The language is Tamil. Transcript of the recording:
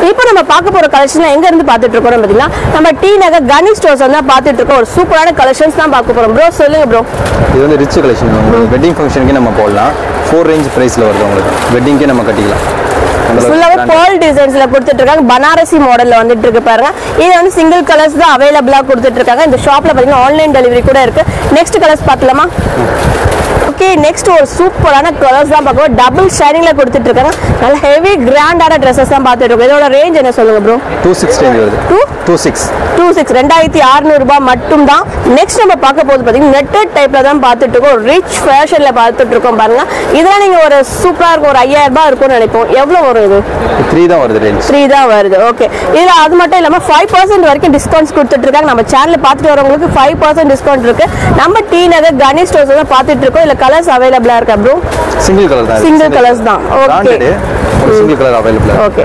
இப்போ நம்ம பார்க்க போற கலெக்ஷன் எங்க இருந்து பார்த்துட்டு இருக்கோம் பாத்தீங்கன்னா நம்ம டி நகர் கணி ஸ்டோர்ஸ் வந்து பார்த்துட்டு இருக்கோம். ஒரு சூப்பரான கலெக்ஷன்ஸ் தான் பார்க்க போறோம். ப்ரோ சொல்லுங்க ப்ரோ. இது வந்து ரிச் கலெக்ஷன். உங்களுக்கு வெட்டிங் ஃபங்க்ஷனுக்கு நம்ம போடலாம். 4 ரேஞ்ச் பிரைஸ்ல வருது உங்களுக்கு. வெட்டிங்க்கே நம்ம கட்டிக்கலாம். ஃபுல்லாவே பால் டிசைன்ஸ்ல கொடுத்துட்டு இருக்காங்க. பனாரசி மாடல்ல வந்துட்டு இருக்கு பாருங்க. இது வந்து சிங்கிள் கலர்ஸ் தான் அவைலபிளா கொடுத்துட்டு இருக்காங்க. இந்த ஷாப்ல பாத்தீங்கன்னா ஆன்லைன் டெலிவரி கூட இருக்கு. நெக்ஸ்ட் கலர்ஸ் பார்க்கலாமா? ஓகே, நெக்ஸ்ட் ஒரு சூப்பரான கலர்ஸ் தான் பார்க்கணும். டபுள் ஷைனிங்ல கொடுத்துட்டு இருக்காங்க. நல்ல ஹெவி கிராண்டான Dresses தான் பார்த்துட்டு இருக்கோம். இதோட ரேஞ்ச் என்ன சொல்லுங்க ப்ரோ? 260 வருது. 26 2600 ரூபாய் மட்டும் தான். நெக்ஸ்ட் நம்ம பார்க்க போது பாத்தீங்கன்னா நெட்டட் டைப்ல தான் பார்த்துட்டு இருக்கோம். ரிச் ஃபேஷன்ல பார்த்துட்டு இருக்கோம் பாருங்க. இதெல்லாம் நீங்க ஒரு சூப்பரா இருக்கும். ஒரு 5000 ரூபாய் இருக்கும்னு நினைப்போம். எவ்வளவு வரும் இது? 3 தான் வருது ரேஞ்ச். 3 தான் வருது. ஓகே, இதுல அது மட்டும் இல்லாம 5% வரைக்கும் டிஸ்கவுண்ட்ஸ் கொடுத்துட்டு இருக்காங்க. நம்ம சேனல்ல பார்த்துட்டு வரவங்களுக்கு 5% டிஸ்கவுண்ட் இருக்கு. நம்ம டி நகர் கணி ஸ்டோர்ஸ் தான் பார்த்துட்டு இருக்கோம். இல்ல கலர்ஸ் அவைலபிளா இருக்கா ப்ரோ? சிங்கிள் கலர் தான். சிங்கிள் கலர்ஸ் தான். ஓகே, சிங்கிள் கலர் அவைலபிளா. ஓகே.